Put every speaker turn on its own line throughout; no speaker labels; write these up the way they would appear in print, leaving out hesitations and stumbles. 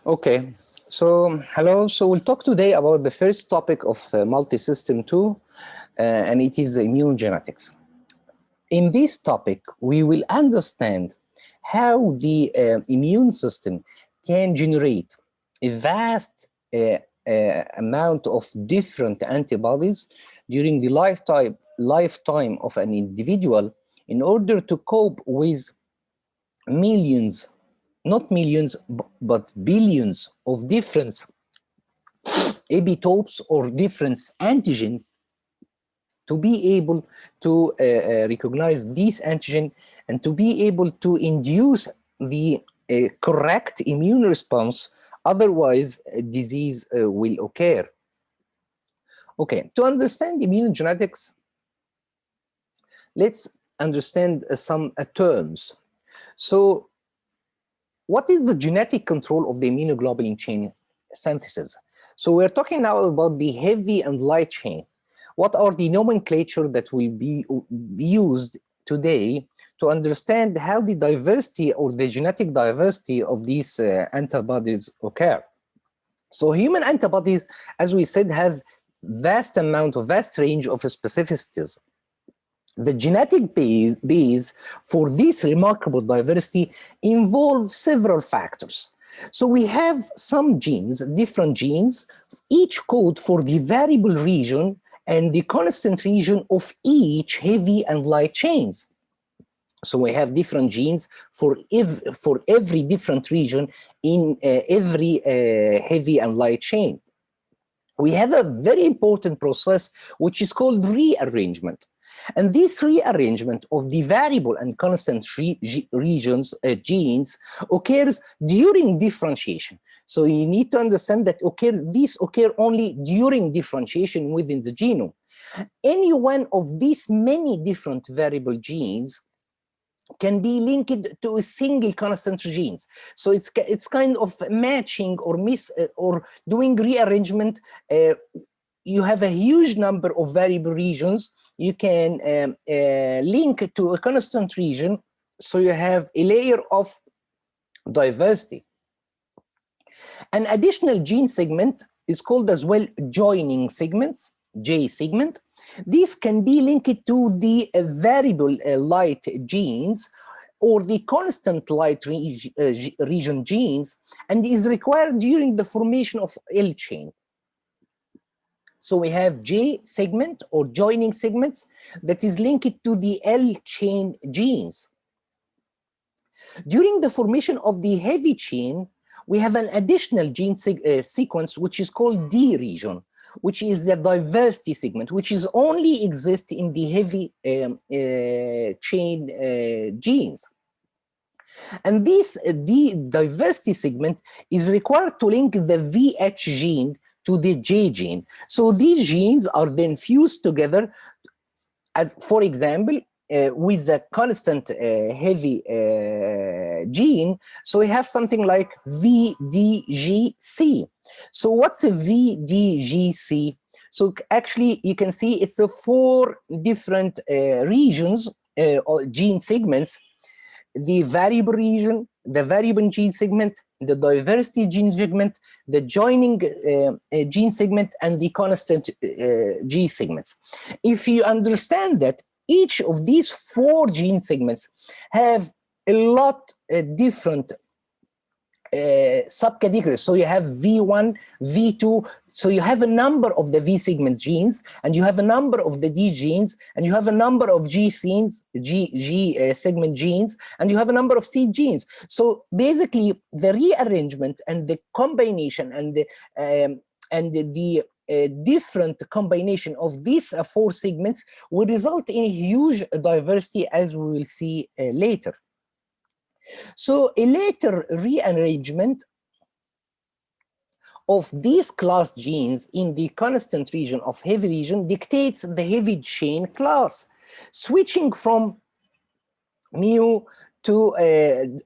Okay, so hello. So we'll talk today about the first topic of Multisystem 2, and it is immunogenetics. In this topic, we will understand how the immune system can generate a vast amount of different antibodies during the lifetime of an individual in order to cope with millions, not millions, but billions of different epitopes or different antigen to be able to recognize this antigen and to be able to induce the correct immune response. Otherwise, disease will occur. Okay, to understand immunogenetics, let's understand some terms. So, what is the genetic control of the immunoglobulin chain synthesis? So we're talking now about the heavy and light chain. What are the nomenclature that will be used today to understand how the diversity or the genetic diversity of these antibodies occur? So human antibodies, as we said, have vast range of specificities. The genetic base for this remarkable diversity involves several factors. So we have some genes, different genes, each code for the variable region and the constant region of each heavy and light chains. So we have different genes for every different region in every heavy and light chain. We have a very important process which is called rearrangement. And this rearrangement of the variable and constant regions, genes, occurs during differentiation. So you need to understand that these occur only during differentiation within the genome. Any one of these many different variable genes can be linked to a single constant genes. So it's kind of matching or doing rearrangement. You have a huge number of variable regions. You can link to a constant region, so you have a layer of diversity. An additional gene segment is called as well joining segments, J segment. These can be linked to the variable light genes or the constant light region genes, and is required during the formation of L chain. So we have J segment or joining segments that is linked to the L chain genes. During the formation of the heavy chain, we have an additional gene sequence which is called D region, which is the diversity segment, which is only exist in the heavy chain genes. And this D diversity segment is required to link the VH gene to the J gene. So these genes are then fused together, as for example, with a constant heavy gene. So we have something like VDGC. So what's a VDGC? So actually you can see it's 4 different regions or gene segments: the variable region, the variable gene segment, the diversity gene segment, the joining gene segment, and the constant G segments. If you understand that each of these 4 gene segments have a lot different subcategories. So you have V1, V2, so you have a number of the V segment genes, and you have a number of the D genes, and you have a number of G segment genes, and you have a number of C genes. So basically the rearrangement and the combination and the different combination of these 4 segments will result in huge diversity, as we will see later. So a later rearrangement of these class genes in the constant region of heavy region dictates the heavy chain class, switching from mu to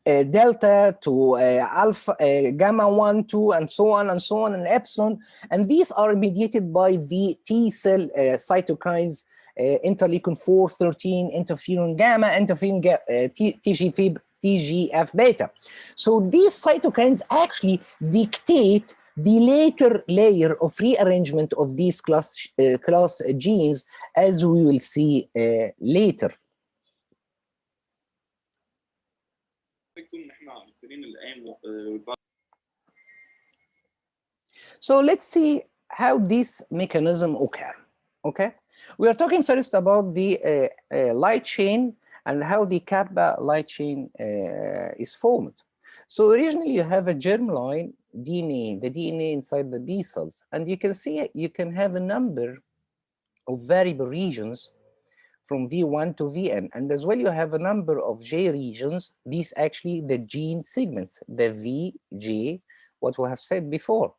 delta to alpha, gamma 1, 2, and so on, and epsilon. And these are mediated by the T cell cytokines, interleukin 4, 13, interferon gamma, TGF TGF beta. So these cytokines actually dictate the later layer of rearrangement of these class genes, as we will see later. So let's see how this mechanism occurs. Okay, we are talking first about the light chain and how the kappa light chain is formed. So originally you have a germline DNA, the DNA inside the B cells, and you can see you can have a number of variable regions from V1 to Vn, and as well you have a number of J regions. These actually the gene segments, the V, J, what we have said before.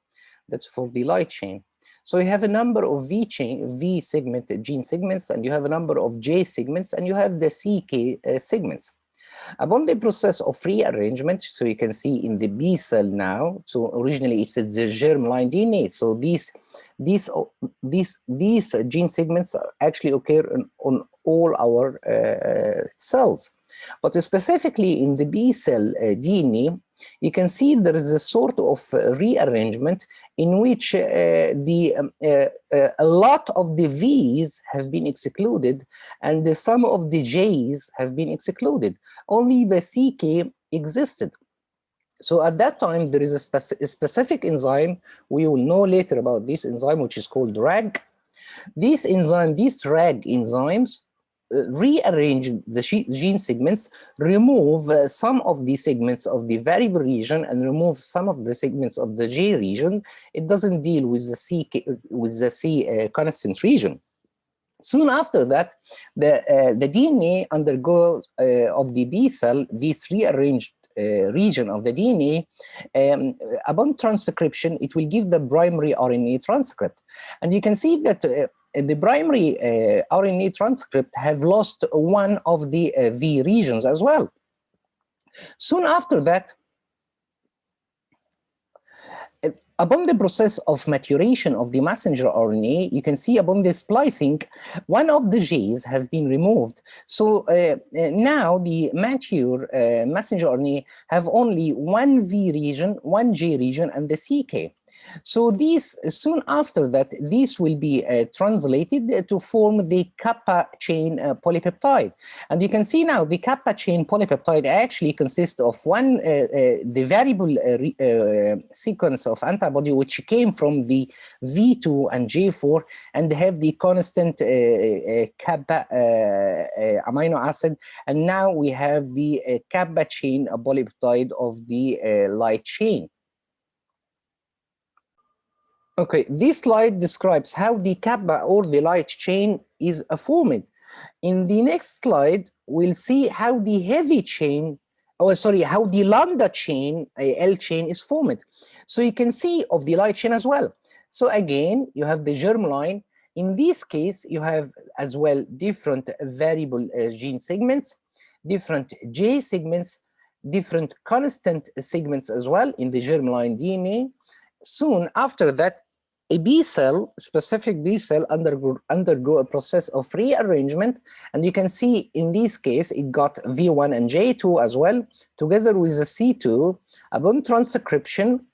That's for the light chain. So you have a number of V segment gene segments, and you have a number of J segments, and you have the CK segments. Upon the process of rearrangement, so you can see in the B cell now, so originally it's the germline DNA. So these gene segments actually occur on all our cells. But specifically in the B cell DNA, you can see there is a sort of rearrangement in which a lot of the V's have been excluded and some of the J's have been excluded. Only the CK existed. So at that time, there is a specific enzyme. We will know later about this enzyme, which is called RAG. These RAG enzymes rearrange the gene segments, remove some of the segments of the variable region and remove some of the segments of the J region. It doesn't deal with the C constant region. Soon after that, the DNA undergoes of the B cell, this rearranged region of the DNA, upon transcription, it will give the primary RNA transcript. And you can see that the primary RNA transcript have lost one of the V regions as well. Soon after that, upon the process of maturation of the messenger RNA, you can see upon the splicing, one of the J's have been removed. So now the mature messenger RNA have only one V region, one J region, and the CK. So these, soon after that, these will be translated to form the kappa chain polypeptide. And you can see now the kappa chain polypeptide actually consists of one, the variable sequence of antibody, which came from the V2 and J4, and have the constant kappa amino acid. And now we have the kappa chain polypeptide of the light chain. Okay, this slide describes how the kappa or the light chain is formed. In the next slide, we'll see how the heavy chain, how the lambda chain, L chain is formed. So you can see of the light chain as well. So again, you have the germline. In this case, you have as well different variable gene segments, different J segments, different constant segments as well in the germline DNA. Soon after that, a B cell, specific B cell, undergo a process of rearrangement, and you can see in this case it got V1 and J2 as well, together with the C2. Upon transcription,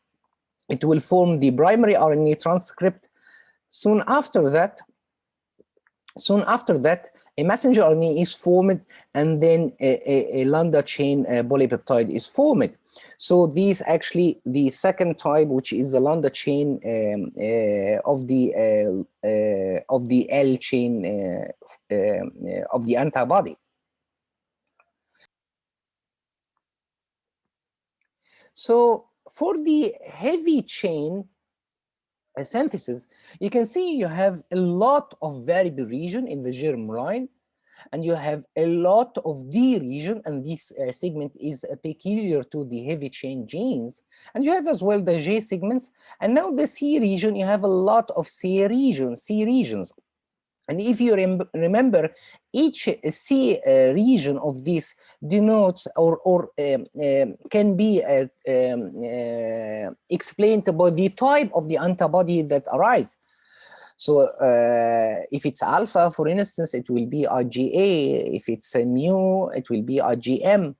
it will form the primary RNA transcript. Soon after that, a messenger RNA is formed, and then a lambda chain polypeptide is formed. So these actually the second type, which is the lambda chain of the L chain of the antibody. So for the heavy chain synthesis, you can see you have a lot of variable region in the germline, and you have a lot of D region, and this segment is peculiar to the heavy chain genes. And you have as well the J segments, and now the C region, you have a lot of C regions. And if you remember, each C region of this denotes or can be explained by the type of the antibody that arise. So if it's alpha, for instance, it will be IgA. If it's mu, it will be IgM.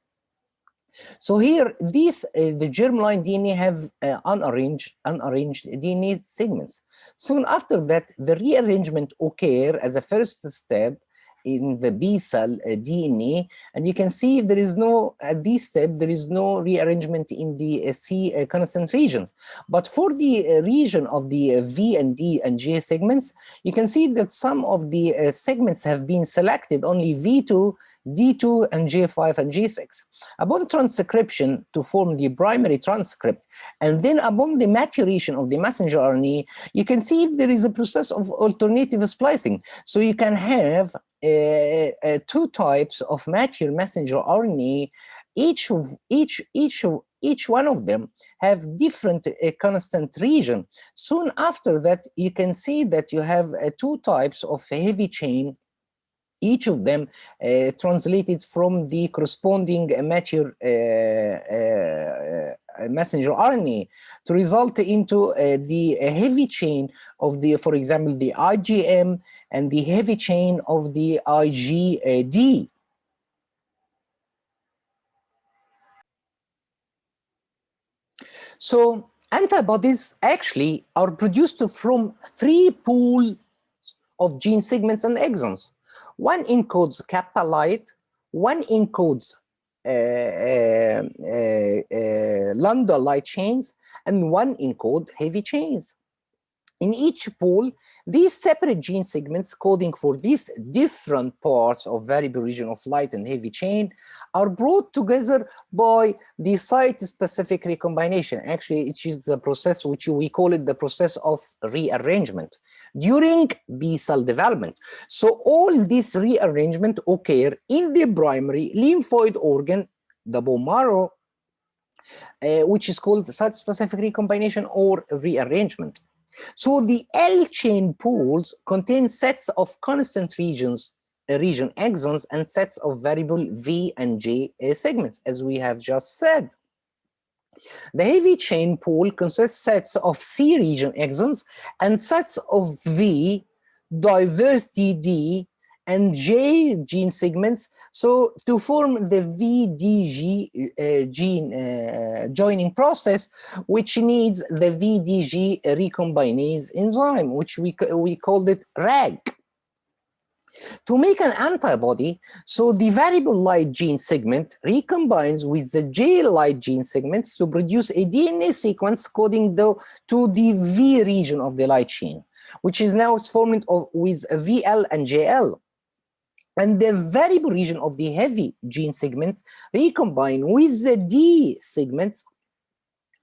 So here, these the germline DNA have unarranged DNA segments. Soon after that, the rearrangement occur as a first step in the B cell DNA, and you can see there is no, at this step, there is no rearrangement in the C constant regions. But for the region of the V and D and J segments, you can see that some of the segments have been selected, only V2, D2, and J5 and J6. Upon transcription to form the primary transcript, and then upon the maturation of the messenger RNA, you can see there is a process of alternative splicing. So you can have two types of mature messenger RNA. Each one of them have different constant region. Soon after that, you can see that you have two types of heavy chain, each of them translated from the corresponding mature messenger RNA to result into the heavy chain of the, for example, the IgM and the heavy chain of the IgD. So antibodies actually are produced from three pools of gene segments and exons. One encodes kappa light, one encodes lambda light chains, and one encodes heavy chains. In each pool, these separate gene segments coding for these different parts of variable region of light and heavy chain are brought together by the site-specific recombination. Actually, it is the process which we call it the process of rearrangement during B cell development. So all this rearrangement occur in the primary lymphoid organ, the bone marrow, which is called site-specific recombination or rearrangement. So the L chain pools contain sets of constant region exons and sets of variable V and J segments, as we have just said. The heavy chain pool consists sets of C region exons and sets of V, diversity D, and J gene segments, so to form the VDG gene joining process, which needs the VDG recombinase enzyme, which we called it RAG. To make an antibody, so the variable light gene segment recombines with the J light gene segments to produce a DNA sequence coding to the V region of the light chain, which is now formed with VL and JL. And the variable region of the heavy gene segment recombine with the D segments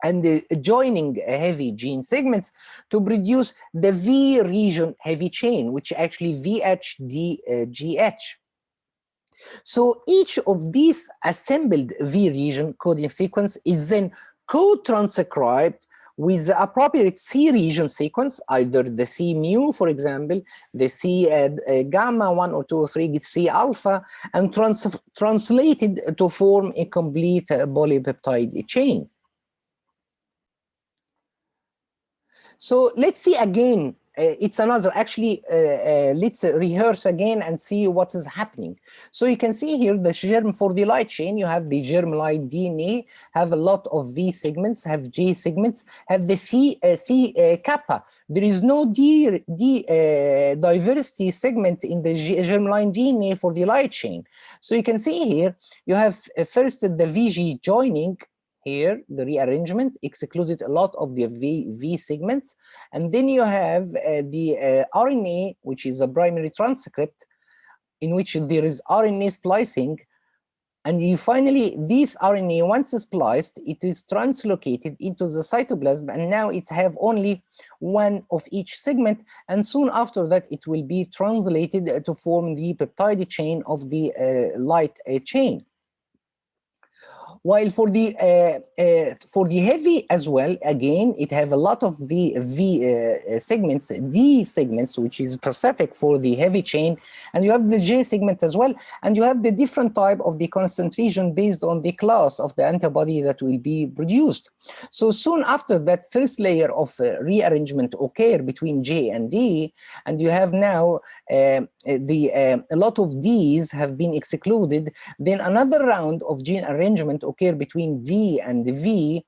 and the joining heavy gene segments to produce the V region heavy chain, which actually VHDGH. So each of these assembled V region coding sequence is then co-transcribed with the appropriate C region sequence, either the C mu, for example, the C gamma 1 or 2 or 3, C alpha, and translated to form a complete polypeptide chain. So let's see again. It's another, actually, let's rehearse again and see what is happening. So you can see here the germ for the light chain. You have the germline DNA, have a lot of V segments, have J segments, have the C kappa. There is no D diversity segment in the germline DNA for the light chain. So you can see here, you have first the VG joining. Here, the rearrangement excluded a lot of the V segments. And then you have the RNA, which is a primary transcript, in which there is RNA splicing. And you finally, this RNA, once spliced, it is translocated into the cytoplasm. And now it have only one of each segment. And soon after that, it will be translated to form the peptide chain of the light chain. While for the heavy as well, again, it have a lot of V segments, D segments, which is specific for the heavy chain, and you have the J segment as well, and you have the different type of the concentration based on the class of the antibody that will be produced. So soon after that first layer of rearrangement occur between J and D, and you have now a lot of Ds have been excluded. Then another round of gene arrangement occur occur between D and V.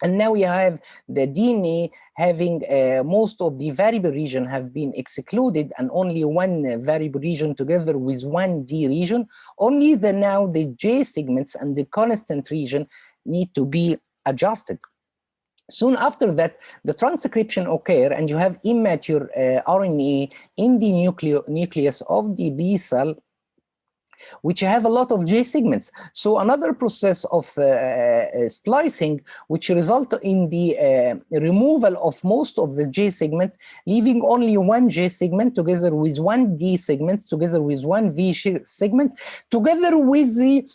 And now we have the DNA having most of the variable region have been excluded and only one variable region together with one D region. Only now the J segments and the constant region need to be adjusted. Soon after that, the transcription occur and you have immature RNA in the nucleus of the B cell, which have a lot of J segments. So another process of splicing, which result in the removal of most of the J segment, leaving only one J segment together with one D segment, together with one V segment, together with the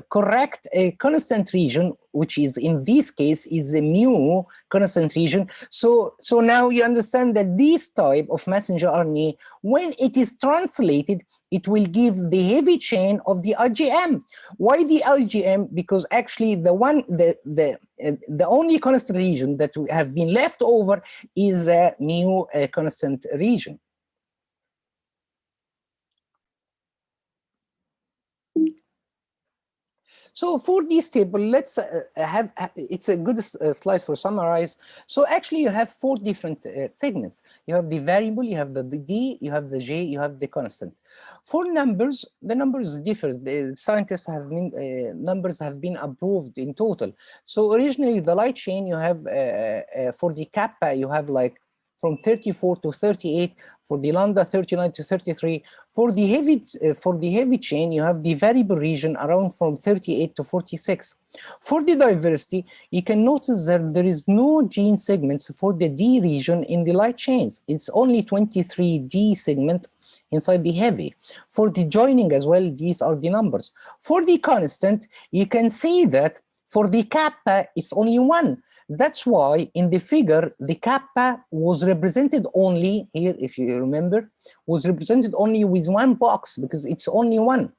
correct constant region, which is in this case is the mu constant region. So now you understand that this type of messenger RNA, when it is translated, it will give the heavy chain of the IgM. Why the IgM? Because actually the only constant region that have been left over is a mu constant region. So for this table, let's it's a good slide for summarize. So actually you have four different segments. You have the variable, you have the D, you have the J, you have the constant. For numbers, the numbers differ. The scientists have been, numbers have been approved in total. So originally the light chain you have, for the kappa, you have like from 34 to 38, for the lambda 39 to 33. For the heavy chain, you have the variable region around from 38 to 46. For the diversity, you can notice that there is no gene segments for the D region in the light chains. It's only 23 D segments inside the heavy. For the joining as well, these are the numbers. For the constant, you can see that for the kappa, it's only one. That's why in the figure, the kappa was represented only here, if you remember, was represented only with one box because it's only one.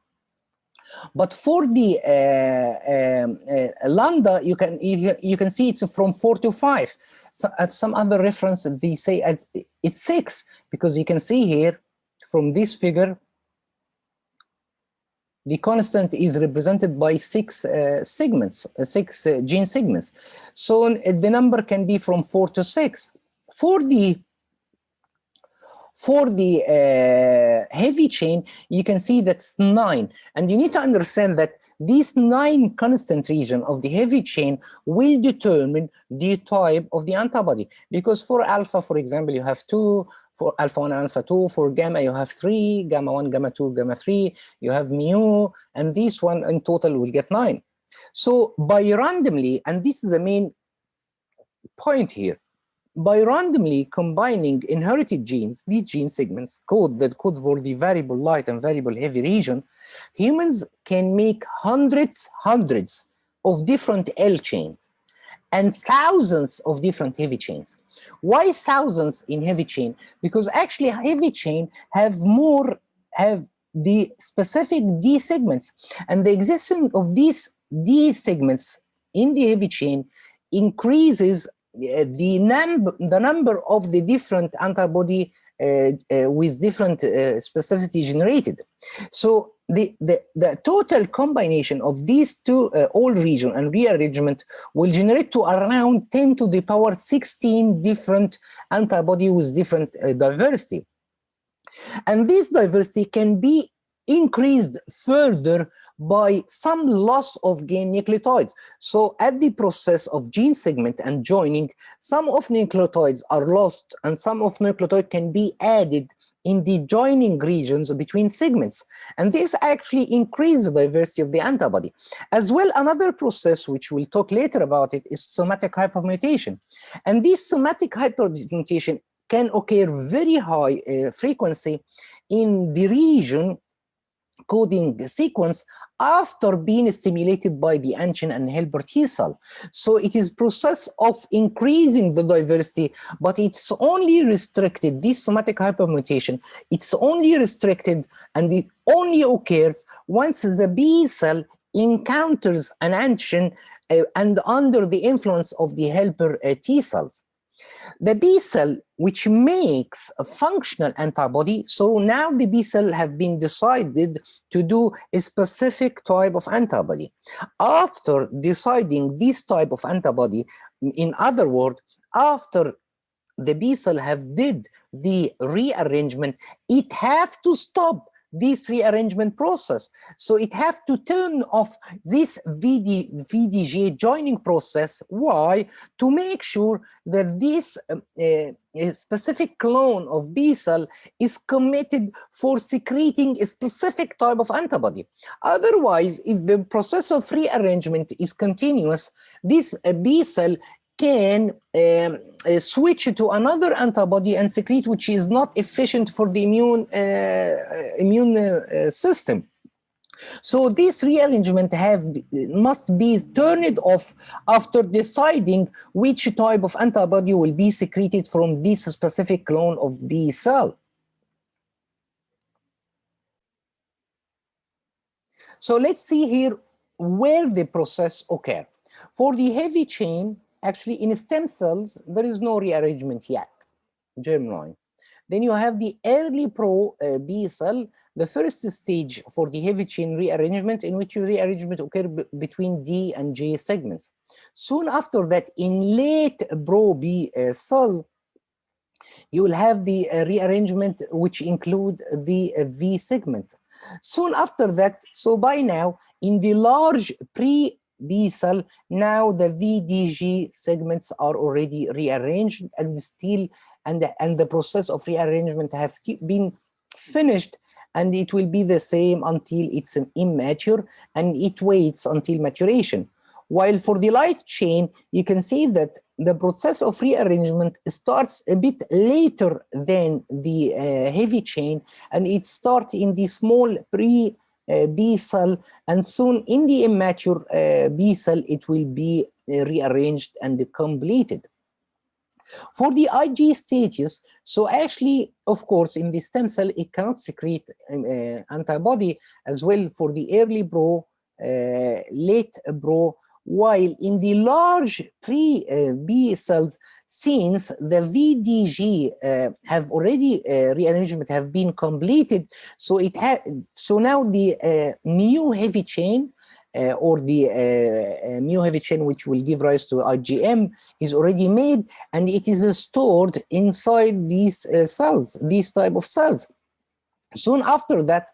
But for the lambda, you can see it's from 4 to 5. So at some other reference, they say it's 6 because you can see here from this figure, the constant is represented by 6 segments, 6 gene segments. So the number can be from 4 to 6. For the heavy chain, you can see that's 9. And you need to understand that these 9 constant region of the heavy chain will determine the type of the antibody. Because for alpha, for example, you have 2, for alpha 1 and alpha 2, for gamma you have 3, gamma 1, gamma 2, gamma 3, you have mu, and this one in total will get 9. So by randomly, and this is the main point here, by randomly combining inherited genes, these gene segments that code for the variable light and variable heavy region, humans can make hundreds of different L chain and thousands of different heavy chains. Why thousands in heavy chain? Because actually heavy chain have the specific D segments, and the existence of these D segments in the heavy chain increases the number of the different antibody with different specificity generated. So the total combination of these two old region and rearrangement will generate to around 10 to the power 16 different antibody with different diversity. And this diversity can be increased further by some loss of gain nucleotides. So at the process of gene segment and joining, some of nucleotides are lost and some of nucleotide can be added in the joining regions between segments. And this actually increases the diversity of the antibody. As well, another process, which we'll talk later about it, is somatic hypermutation. And this somatic hypermutation can occur very high frequency in the region coding sequence after being stimulated by the antigen and helper T cell. So it is process of increasing the diversity, but it's only restricted, this somatic hypermutation, it's only restricted and it only occurs once the B cell encounters an antigen and under the influence of the helper T cells. The B cell, which makes a functional antibody, so now the B cell have been decided to do a specific type of antibody. After deciding this type of antibody, in other words, after the B cell have did the rearrangement, it have to stop this rearrangement process. So it have to turn off this VDG joining process. Why? To make sure that this specific clone of B cell is committed for secreting a specific type of antibody. Otherwise, if the process of rearrangement is continuous, this B cell can switch to another antibody and secrete which is not efficient for the immune system. So this rearrangement must be turned off after deciding which type of antibody will be secreted from this specific clone of B cell. So let's see here where the process occurs. For the heavy chain, actually, in stem cells, there is no rearrangement yet, germline. Then you have the early pro-B cell, the first stage for the heavy chain rearrangement, in which rearrangement occurs between D and J segments. Soon after that, in late pro-B cell, you will have the rearrangement which include the V segment. Soon after that, so by now, in the large pre-B cell, now the VDG segments are already rearranged and the process of rearrangement have been finished, and it will be the same until it's an immature, and it waits until maturation. While for the light chain, you can see that the process of rearrangement starts a bit later than the heavy chain, and it starts in the small pre-B cell, and soon in the immature B cell, it will be rearranged and completed. For the IG stages, so actually, of course, in the stem cell, it cannot secrete antibody as well for the early bro, late bro, while in the large pre-B cells, since the VDG have already rearrangement have been completed, so so now the mu heavy chain or the mu heavy chain, which will give rise to IgM, is already made, and it is stored inside these cells, these type of cells. Soon after that,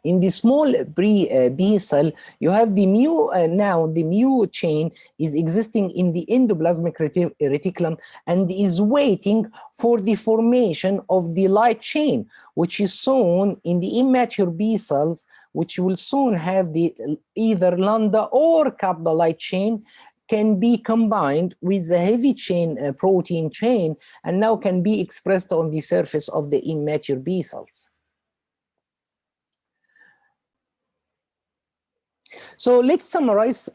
in the small pre-B cell, you have the mu, now the mu chain is existing in the endoplasmic reticulum and is waiting for the formation of the light chain, which is soon in the immature B cells, which will soon have the either lambda or kappa light chain, can be combined with the heavy chain protein chain, and now can be expressed on the surface of the immature B cells. So let's summarize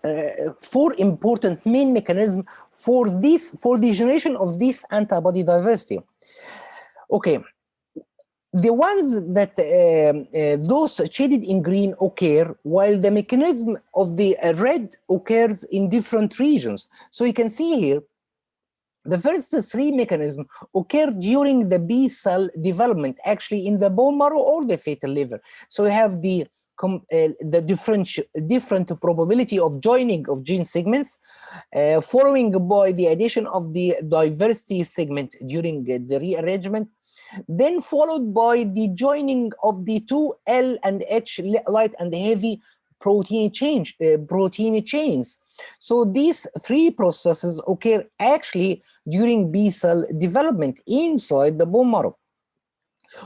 4 important main mechanisms for the generation of this antibody diversity. Okay, the ones that those shaded in green occur, while the mechanism of the red occurs in different regions. So you can see here, the first 3 mechanisms occur during the B cell development, actually in the bone marrow or the fetal liver. So we have the different probability of joining of gene segments, following by the addition of the diversity segment during the rearrangement, then followed by the joining of the 2 L and H light and heavy protein chains. So these 3 processes occur actually during B cell development inside the bone marrow.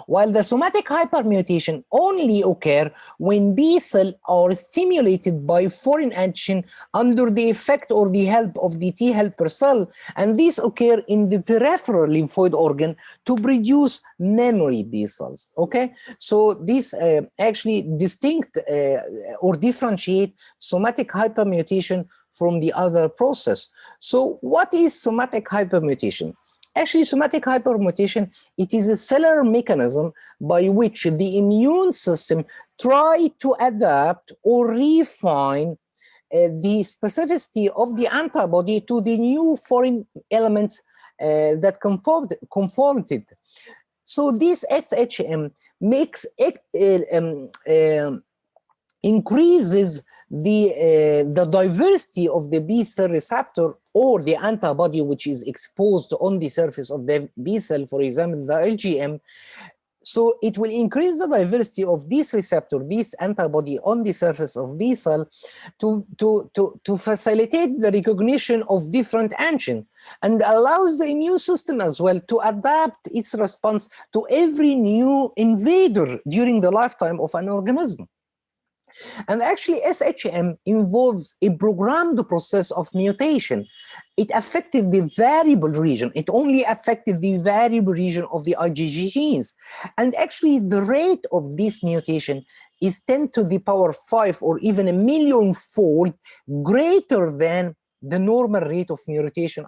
While the somatic hypermutation only occur when B cells are stimulated by foreign antigen under the effect or the help of the T helper cell, and these occur in the peripheral lymphoid organ to produce memory B cells. Okay, so this actually distinct or differentiate somatic hypermutation from the other process. So what is somatic hypermutation? Actually, somatic hypermutation, it is a cellular mechanism by which the immune system tries to adapt or refine the specificity of the antibody to the new foreign elements that conformed it. So this SHM makes increases the diversity of the B cell receptor or the antibody which is exposed on the surface of the B cell, for example, the IgM. So it will increase the diversity of this receptor, this antibody on the surface of B cell to facilitate the recognition of different antigen, and allows the immune system as well to adapt its response to every new invader during the lifetime of an organism. And actually, SHM involves a programmed process of mutation. It affected the variable region. It only affected the variable region of the IgG genes. And actually, the rate of this mutation is 10 to the power 5 or even a million-fold greater than the normal rate of mutation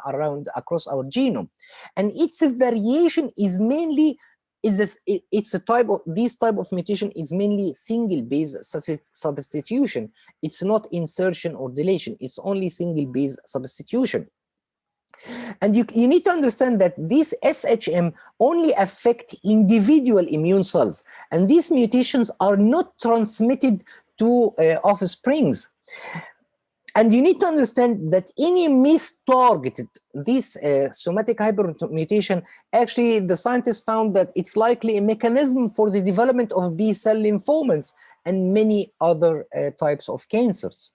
across our genome. And its variation is mainly this type of mutation is mainly single base substitution. It's not insertion or deletion. It's only single base substitution. And you need to understand that this SHM only affect individual immune cells, and these mutations are not transmitted to offsprings. And you need to understand that any mistargeted, this somatic hypermutation, actually the scientists found that it's likely a mechanism for the development of B-cell lymphomas and many other types of cancers.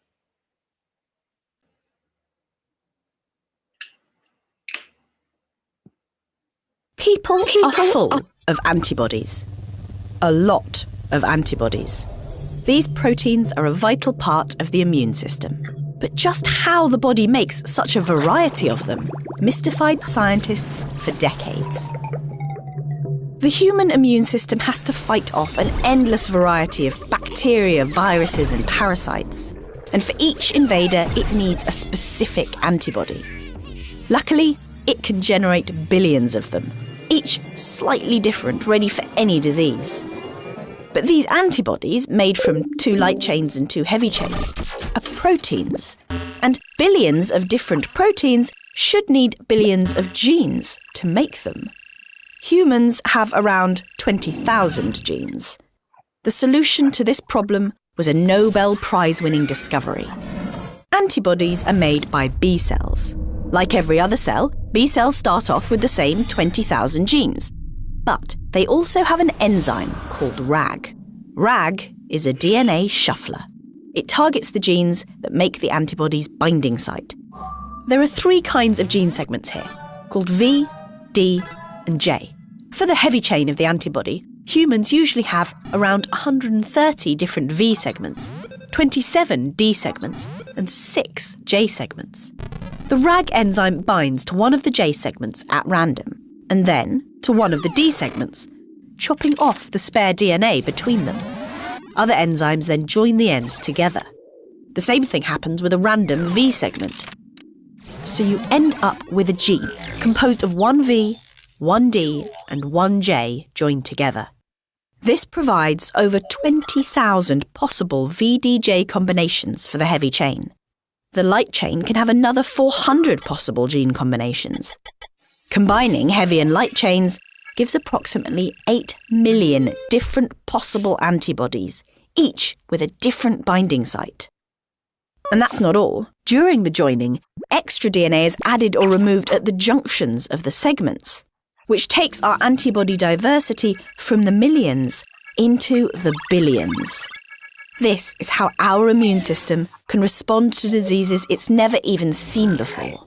People are full of antibodies. A lot of antibodies. These proteins are a vital part of the immune system. But just how the body makes such a variety of them mystified scientists for decades. The human immune system has to fight off an endless variety of bacteria, viruses, and parasites. And for each invader, it needs a specific antibody. Luckily, it can generate billions of them, each slightly different, ready for any disease. But these antibodies, made from 2 light chains and 2 heavy chains, are proteins. And billions of different proteins should need billions of genes to make them. Humans have around 20,000 genes. The solution to this problem was a Nobel Prize-winning discovery. Antibodies are made by B cells. Like every other cell, B cells start off with the same 20,000 genes. But they also have an enzyme called RAG. RAG is a DNA shuffler. It targets the genes that make the antibody's binding site. There are 3 kinds of gene segments here, called V, D, and J. For the heavy chain of the antibody, humans usually have around 130 different V segments, 27 D segments, and 6 J segments. The RAG enzyme binds to one of the J segments at random, and then to one of the D segments, chopping off the spare DNA between them. Other enzymes then join the ends together. The same thing happens with a random V segment. So you end up with a gene composed of 1 V, 1 D, and 1 J joined together. This provides over 20,000 possible VDJ combinations for the heavy chain. The light chain can have another 400 possible gene combinations. Combining heavy and light chains gives approximately 8 million different possible antibodies, each with a different binding site. And that's not all. During the joining, extra DNA is added or removed at the junctions of the segments, which takes our antibody diversity from the millions into the billions. This is how our immune system can respond to diseases it's never even seen before.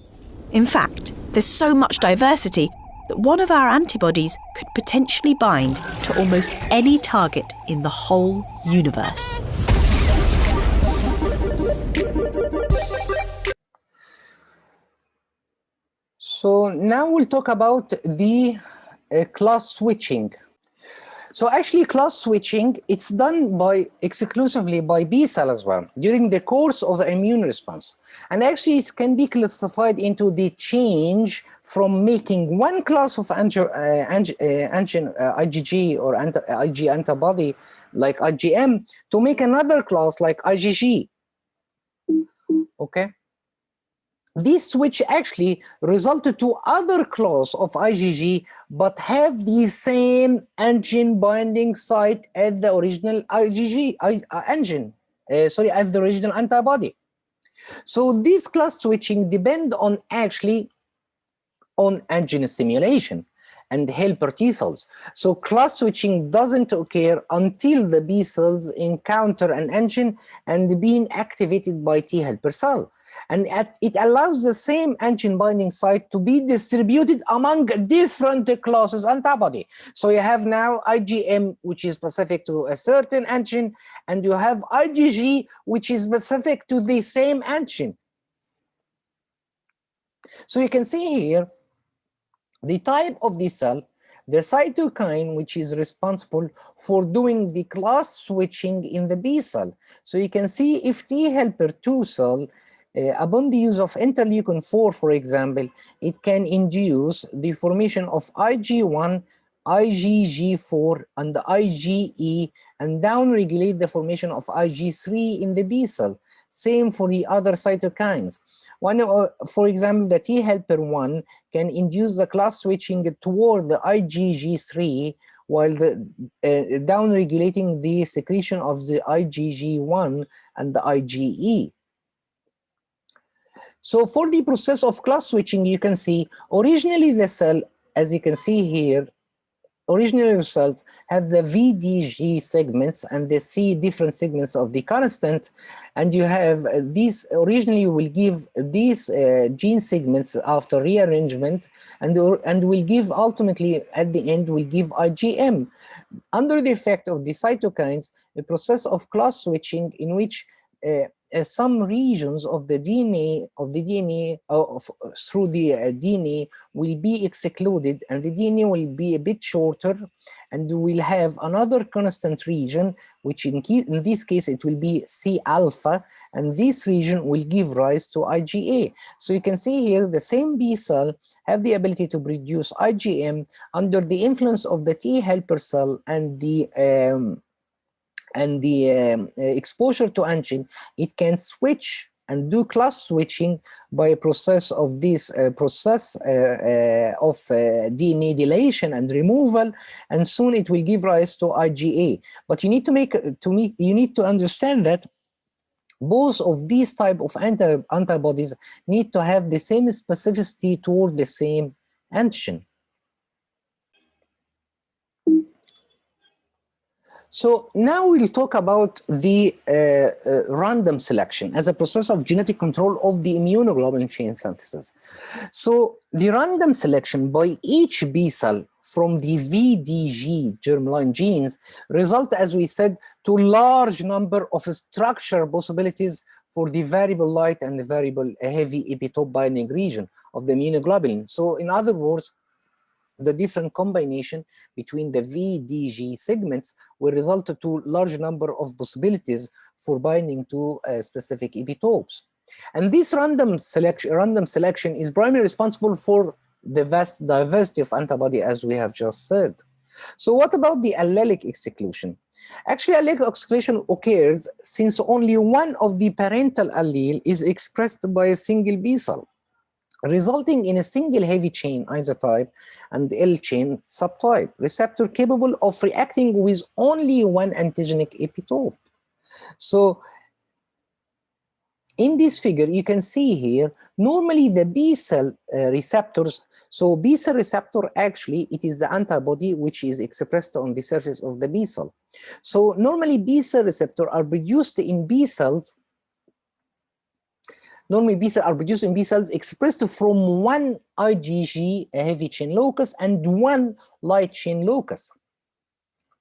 In fact, there's so much diversity that one of our antibodies could potentially bind to almost any target in the whole universe.
So now we'll talk about the class switching. So actually class switching, it's done exclusively by B cell as well during the course of the immune response. And actually it can be classified into the change from making one class of IgG or Ig antibody like IgM to make another class like IgG. Okay. This switch actually resulted to other class of IgG, but have the same antigen binding site as the original IgG antigen. Sorry, as the original antibody. So this class switching depend on actually on antigen stimulation and helper T cells. So class switching doesn't occur until the B cells encounter an antigen and being activated by T helper cell. And it allows the same antigen binding site to be distributed among different classes antibody. So you have now IgM, which is specific to a certain antigen, and you have IgG, which is specific to the same antigen. So you can see here the type of the cell, the cytokine which is responsible for doing the class switching in the B cell. So you can see if T helper 2 cell, upon the use of interleukin 4, for example, it can induce the formation of IgG1, IgG4, and IgE, and downregulate the formation of IgG3 in the B cell. Same for the other cytokines. For example, the T helper 1 can induce the class switching toward the IgG3, while downregulating the secretion of the IgG1 and the IgE. So for the process of class switching, you can see originally the cell, as you can see here, originally the cells have the VDG segments and the C different segments of the constant, and you have these, originally you will give these gene segments after rearrangement, and will give ultimately at the end will give IgM. Under the effect of the cytokines, a process of class switching in which some regions of the DNA through the DNA will be excluded, and the DNA will be a bit shorter, and we'll have another constant region, which in this case it will be C alpha, and this region will give rise to IgA. So you can see here the same B cell have the ability to produce IgM under the influence of the T helper cell and the exposure to antigen. It can switch and do class switching by a process of this DNA deletion and removal, and soon it will give rise to IgA. But you need to understand that both of these type of antibodies need to have the same specificity toward the same antigen. So now we'll talk about the random selection as a process of genetic control of the immunoglobulin chain synthesis. So the random selection by each B cell from the VDG germline genes result, as we said, to large number of structure possibilities for the variable light and the variable heavy epitope binding region of the immunoglobulin. So in other words, the different combination between the VDG segments will result to large number of possibilities for binding to specific epitopes. And this random selection is primarily responsible for the vast diversity of antibody, as we have just said. So what about the allelic exclusion? Actually, allelic exclusion occurs since only one of the parental allele is expressed by a single B cell, resulting in a single heavy chain isotype and L chain subtype receptor capable of reacting with only one antigenic epitope. So in this figure, you can see here, normally the B cell receptors, so B cell receptor actually, it is the antibody which is expressed on the surface of the B cell. So normally B cell receptors are produced in B cells. Normally, B cells are produced in B cells expressed from one IgG heavy chain locus and one light chain locus,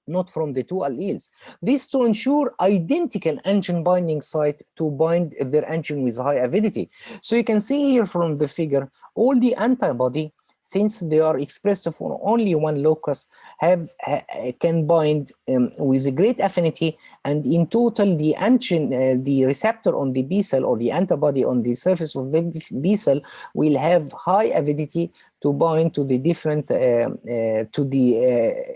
not from the two alleles. This to ensure identical antigen binding site to bind their antigen with high avidity. So you can see here from the figure, all the antibody, since they are expressed for only one locus, can bind with a great affinity, and in total the antigen, the receptor on the B cell or the antibody on the surface of the B cell will have high avidity to bind to the different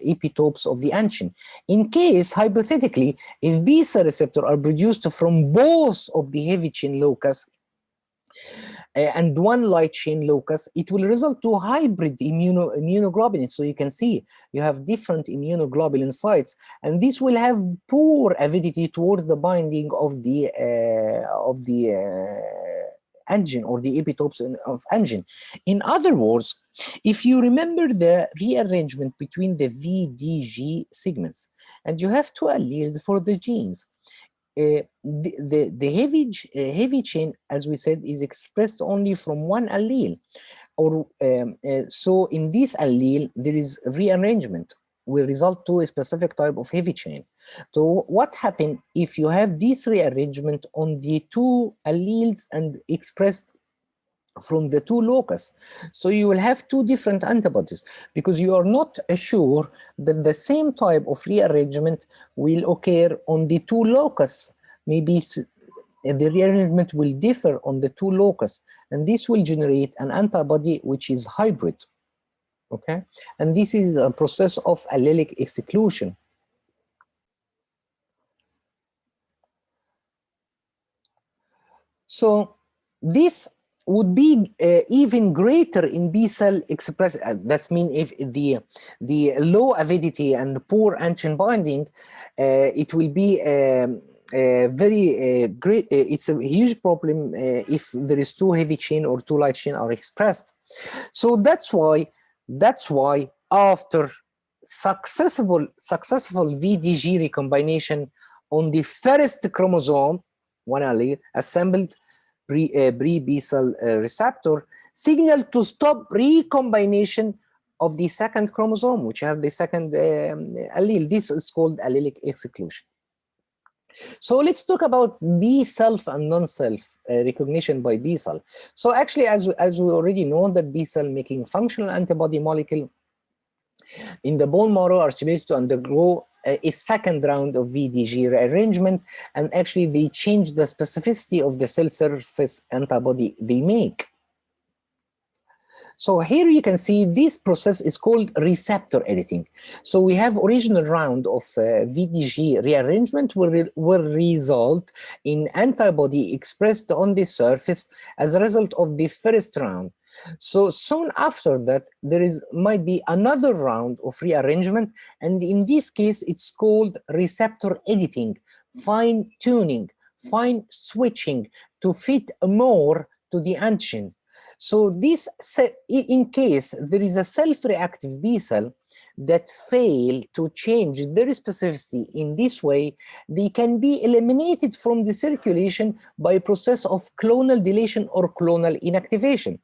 epitopes of the antigen. In case, hypothetically, if B cell receptors are produced from both of the heavy chain locus, and one light chain locus, it will result to hybrid immunoglobulin. So you can see you have different immunoglobulin sites, and this will have poor avidity toward the binding of the antigen or the epitopes of antigen. In other words, if you remember the rearrangement between the VDG segments, and you have two alleles for the genes, the heavy chain, as we said, is expressed only from one allele, or so in this allele there is rearrangement will result to a specific type of heavy chain. So what happens if you have this rearrangement on the two alleles and expressed from the two locus? So you will have two different antibodies, because you are not sure that the same type of rearrangement will occur on the two locus. Maybe the rearrangement will differ on the two locus, and this will generate an antibody which is hybrid. Okay, and this is a process of allelic exclusion. So this would be even greater in B cell expression. That means if the low avidity and poor antigen binding, it will be very great. It's a huge problem if there is too heavy chain or too light chain are expressed. So that's why after successful VDG recombination on the first chromosome, one allele assembled pre-B cell receptor signal to stop recombination of the second chromosome, which have the second allele. This is called allelic exclusion. So let's talk about B self and non-self recognition by B cell. So actually, as we already know, that B cell making functional antibody molecule in the bone marrow are supposed to undergo a second round of VDG rearrangement, and actually they change the specificity of the cell surface antibody they make. So here you can see this process is called receptor editing. So we have original round of VDG rearrangement will result in antibody expressed on the surface as a result of the first round. So soon after that, there might be another round of rearrangement, and in this case, it's called receptor editing, fine tuning, fine switching to fit more to the antigen. So this, in case there is a self-reactive B cell that fail to change their specificity in this way, they can be eliminated from the circulation by a process of clonal deletion or clonal inactivation.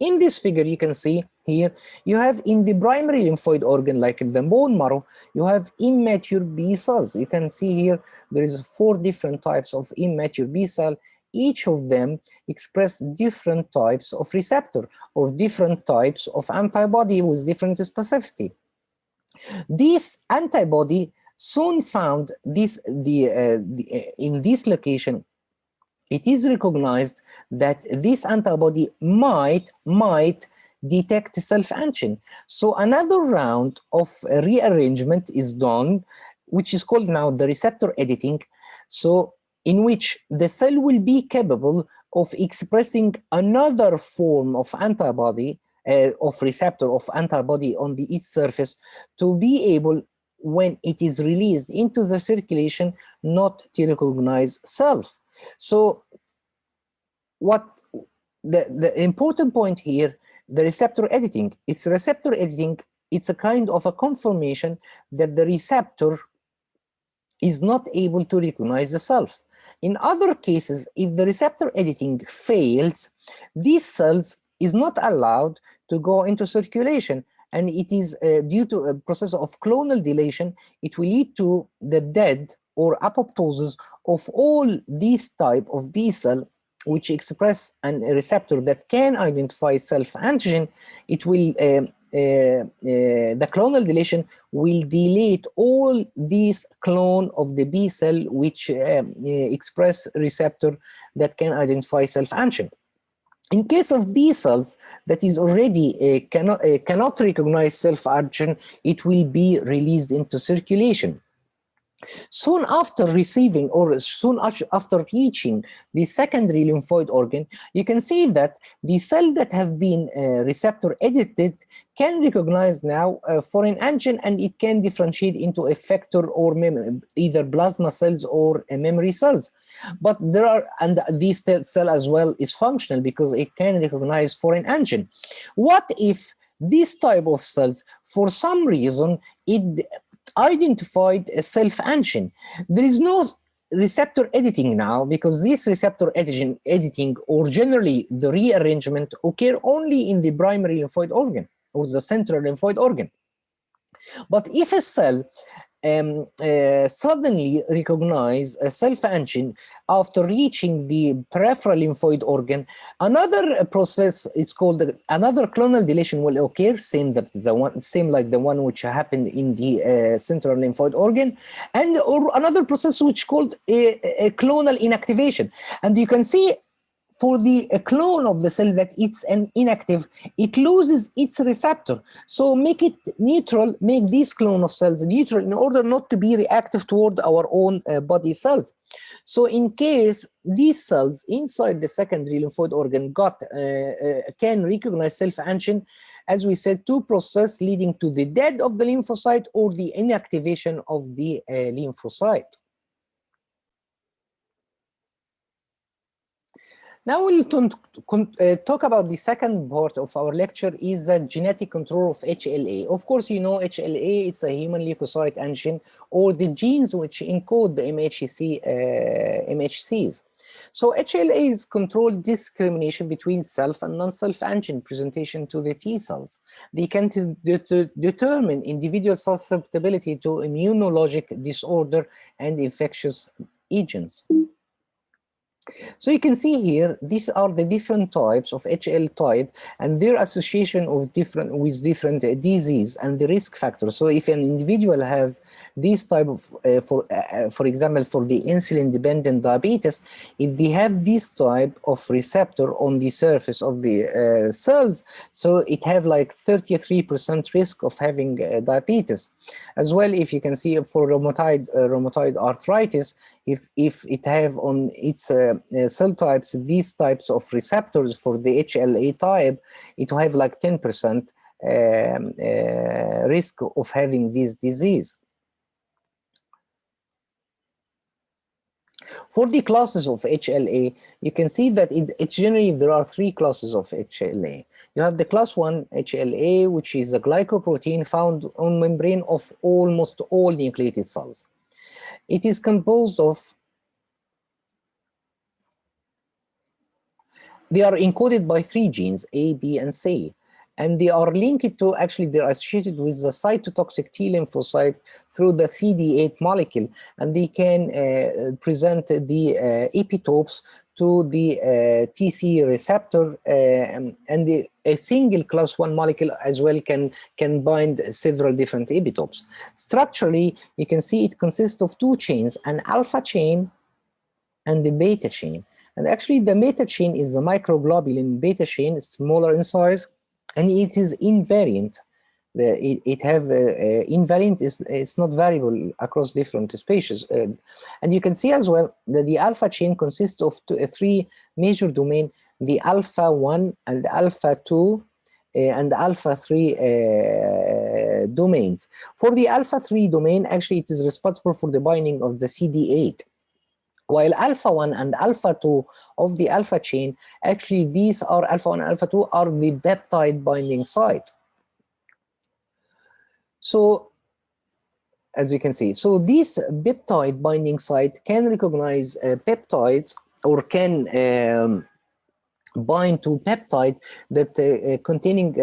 In this figure, you can see here, you have in the primary lymphoid organ, like in the bone marrow, you have immature B cells. You can see here, there is 4 different types of immature B cell. Each of them express different types of receptor or different types of antibody with different specificity. This antibody soon found this in this location. It is recognized that this antibody might detect self-antigen. So another round of rearrangement is done, which is called now the receptor editing. So in which the cell will be capable of expressing another form of antibody, of receptor of antibody on its surface, to be able, when it is released into the circulation, not to recognize self. So what the important point here, the receptor editing, it's receptor editing, it's a kind of a confirmation that the receptor is not able to recognize the self. In other cases, if the receptor editing fails, these cells is not allowed to go into circulation, and it is due to a process of clonal deletion, it will lead to the death or apoptosis of all these type of B cell which express a receptor that can identify self-antigen. It will the clonal deletion will delete all these clone of the B cell which express receptor that can identify self-antigen. In case of B cells that is already cannot recognize self-antigen, it will be released into circulation. Soon after receiving or soon after reaching the secondary lymphoid organ, you can see that the cell that have been receptor edited can recognize now foreign antigen, and it can differentiate into effector or either plasma cells or memory cells. But there are, and this cell as well is functional because it can recognize foreign antigen. What if this type of cells, for some reason, it identified a self-antigen? There is no receptor editing now, because this receptor editing or generally the rearrangement occur only in the primary lymphoid organ or the central lymphoid organ. But if a cell suddenly recognize a self-antigen after reaching the peripheral lymphoid organ, another process is called another clonal deletion will occur, same like the one which happened in the central lymphoid organ, and or another process which called a clonal inactivation. And you can see for the clone of the cell that it's an inactive, it loses its receptor. So make it neutral, make this clone of cells neutral in order not to be reactive toward our own body cells. So in case these cells inside the secondary lymphoid organ can recognize self-antigen, as we said, two processes leading to the death of the lymphocyte or the inactivation of the lymphocyte. Now we'll talk about the second part of our lecture, is the genetic control of HLA. Of course, you know HLA, it's a human leukocyte antigen, or the genes which encode the MHCs. So HLA is controlled discrimination between self and non-self antigen presentation to the T cells. They can determine individual susceptibility to immunologic disorder and infectious agents. So you can see here, these are the different types of HL type and their association with different disease and the risk factors. So if an individual have this type of, for example, for the insulin-dependent diabetes, if they have this type of receptor on the surface of the cells, so it have like 33% risk of having diabetes. As well, if you can see for rheumatoid arthritis, if it have on its cell types these types of receptors for the HLA type, it will have like 10% risk of having this disease. For the classes of HLA, you can see that it's generally there are three classes of HLA. You have the class 1 HLA, which is a glycoprotein found on membrane of almost all nucleated cells. It is composed of, they are encoded by three genes, A, B, and C. And they are linked to, actually they're associated with the cytotoxic T lymphocyte through the CD8 molecule. And they can present the epitopes to the TC receptor, and a single class 1 molecule as well can bind several different epitopes. Structurally, you can see it consists of two chains, an alpha chain and the beta chain. And actually the beta chain is the microglobulin beta chain, it's smaller in size, and it is invariant. Invariant it's not variable across different species. And you can see as well that the alpha chain consists of three major domains, the alpha 1 and alpha 2 and alpha 3 domains. For the alpha 3 domain, actually it is responsible for the binding of the CD8. While alpha 1 and alpha 2 of the alpha chain, actually these are alpha 1 and alpha 2 are the peptide binding site. So, as you can see, so this peptide binding site can recognize peptides, or can bind to peptide that containing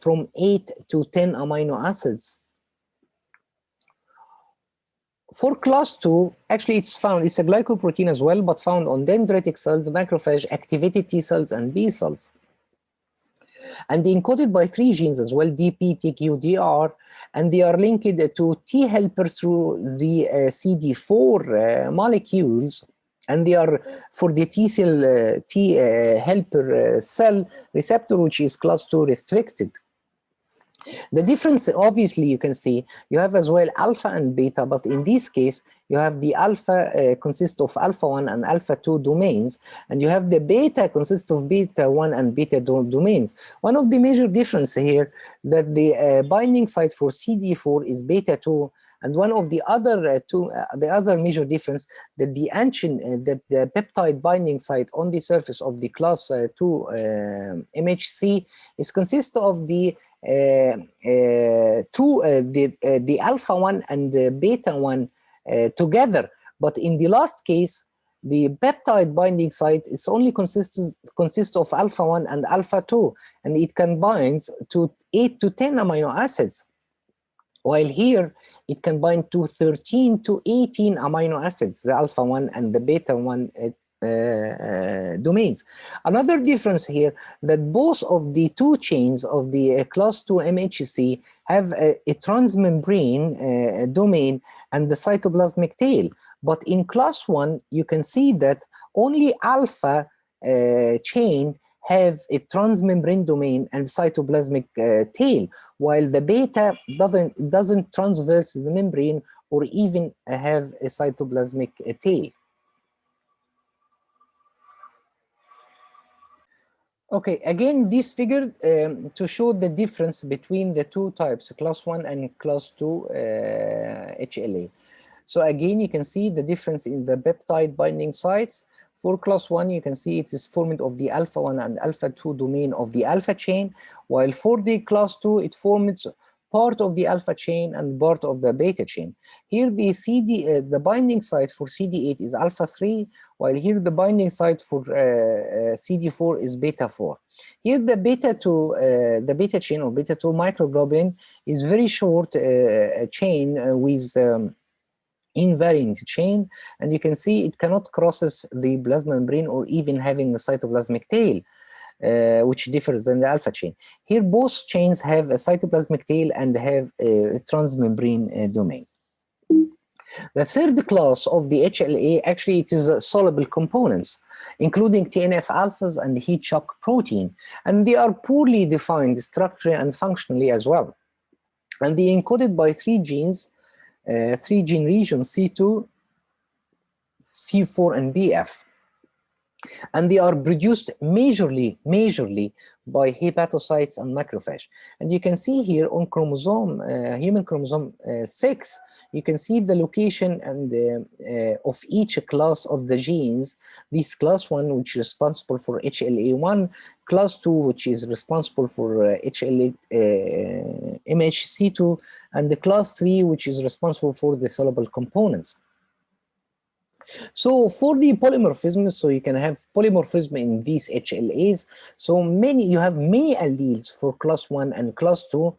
from 8 to 10 amino acids. For class 2, actually it's found, it's a glycoprotein as well, but found on dendritic cells, macrophage, activated T cells, and B cells. And they encoded by three genes as well, DP, TQ, DR, and they are linked to T helper through the CD4 molecules, and they are for the T cell T helper cell receptor, which is class 2 restricted. The difference, obviously, you can see you have as well alpha and beta, but in this case, you have the alpha consists of alpha 1 and alpha 2 domains, and you have the beta consists of beta 1 and beta domains. One of the major difference here that the binding site for CD4 is beta 2, and one of the other the other major difference that the antigen, that the peptide binding site on the surface of the class 2 MHC is consists of the the alpha 1 and the beta 1 together, but in the last case the peptide binding site is only consists of alpha 1 and alpha 2, and it can bind to 8 to 10 amino acids, while here it can bind to 13 to 18 amino acids, the alpha 1 and the beta 1 domains. Another difference here that both of the two chains of the class 2 MHC have a transmembrane domain and the cytoplasmic tail, but in class 1 you can see that only alpha chain have a transmembrane domain and cytoplasmic tail, while the beta doesn't transverse the membrane or even have a cytoplasmic tail. Okay, again, this figure to show the difference between the two types, class 1 and class 2 HLA. So again, you can see the difference in the peptide binding sites. For class 1, you can see it is formed of the alpha 1 and alpha 2 domain of the alpha chain, while for the class 2, it forms part of the alpha chain and part of the beta chain. Here the binding site for CD8 is alpha 3, while here the binding site for CD4 is beta 4. Here the the beta chain or beta 2 microglobulin is very short chain with invariant chain, and you can see it cannot crosses the plasma membrane or even having a cytoplasmic tail. Which differs than the alpha chain. Here, both chains have a cytoplasmic tail and have a transmembrane domain. The third class of the HLA, actually, it is soluble components, including TNF alphas and heat shock protein, and they are poorly defined structurally and functionally as well. And they are encoded by three genes, three gene regions, C2, C4, and BF. And they are produced majorly by hepatocytes and macrophage. And you can see here on chromosome, human chromosome 6, you can see the location and of each class of the genes. This class 1, which is responsible for HLA1, class 2, which is responsible for HLA MHC2, and the class 3, which is responsible for the soluble components. So for the polymorphism, so you can have polymorphism in these HLAs. So you have many alleles for class 1 and class 2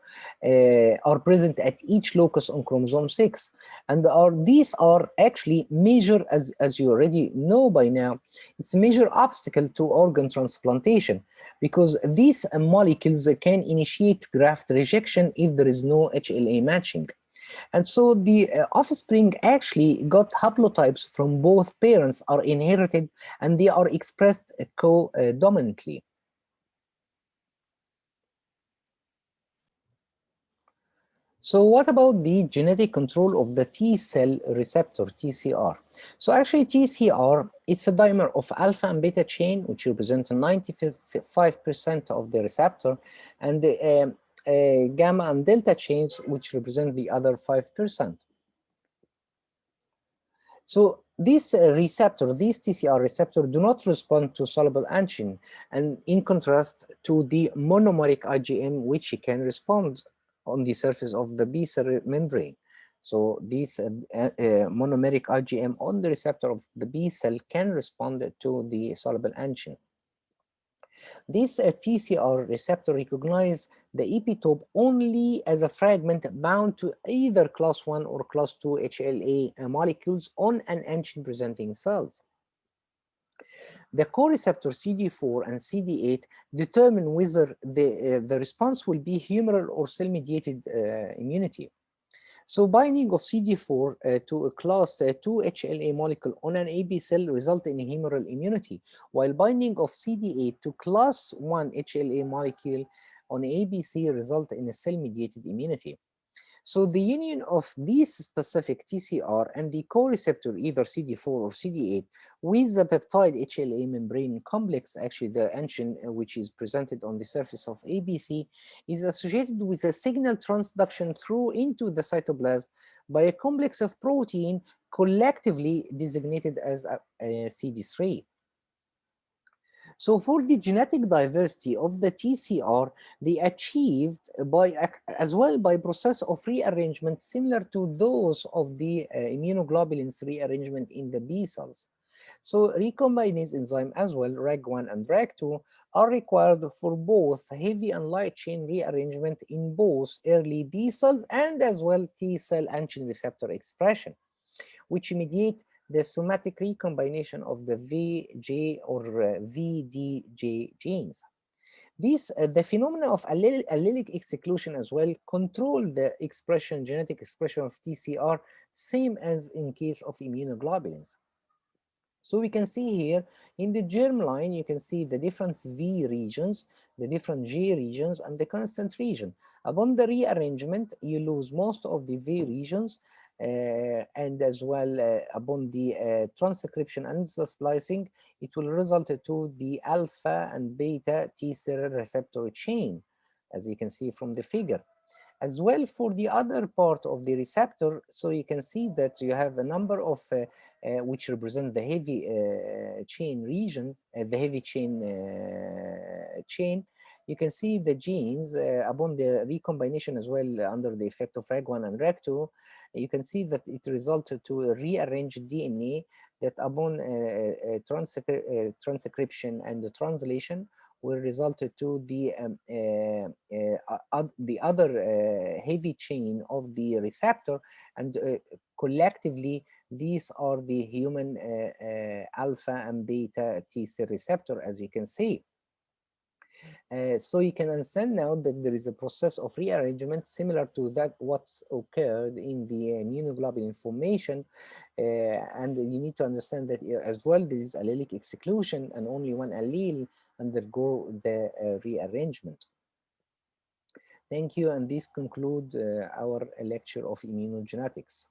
are present at each locus on chromosome 6. And these are actually major, as you already know by now, it's a major obstacle to organ transplantation, because these molecules can initiate graft rejection if there is no HLA matching. And so the offspring actually got haplotypes from both parents are inherited, and they are expressed co-dominantly. So what about the genetic control of the T cell receptor, TCR? So actually TCR, it's a dimer of alpha and beta chain, which represent 95% of the receptor, and the gamma and delta chains, which represent the other 5%. So this receptor, these TCR receptor, do not respond to soluble antigen, and in contrast to the monomeric IgM, which can respond on the surface of the B cell membrane. So this monomeric IgM on the receptor of the B cell can respond to the soluble antigen. This TCR receptor recognizes the epitope only as a fragment bound to either class 1 or class 2 HLA molecules on an antigen-presenting cells. The co-receptor CD4 and CD8 determine whether the response will be humoral or cell-mediated immunity. So binding of CD4 to a class 2 HLA molecule on an AB cell results in humoral immunity, while binding of CD8 to class 1 HLA molecule on ABC result in a cell-mediated immunity. So the union of these specific TCR and the co-receptor, either CD4 or CD8, with the peptide HLA membrane complex, actually the antigen which is presented on the surface of ABC, is associated with a signal transduction through into the cytoplasm by a complex of protein collectively designated as a CD3. So for the genetic diversity of the TCR, they achieved as well by process of rearrangement similar to those of the immunoglobulins rearrangement in the B cells. So recombinase enzyme as well, RAG1 and RAG2, are required for both heavy and light chain rearrangement in both early B cells and as well T cell antigen receptor expression, which mediate the somatic recombination of the VJ or VDJ genes. The phenomena of allelic exclusion as well control the expression, genetic expression of TCR, same as in case of immunoglobulins. So we can see here in the germline, you can see the different V regions, the different J regions, and the constant region. Upon the rearrangement, you lose most of the V regions, and as well upon the transcription and the splicing, it will result to the alpha and beta T cell receptor chain, as you can see from the figure. As well for the other part of the receptor, so you can see that you have a number of which represent the heavy chain region, the heavy chain. You can see the genes upon the recombination as well under the effect of RAG1 and RAG2. You can see that it resulted to a rearranged DNA that upon transcription and the translation will result to the other heavy chain of the receptor, and collectively these are the human alpha and beta T cell receptor, as you can see. So you can understand now that there is a process of rearrangement similar to that what's occurred in the immunoglobulin formation, and you need to understand that as well there is allelic exclusion and only one allele undergo the rearrangement. Thank you, and this concludes our lecture of immunogenetics.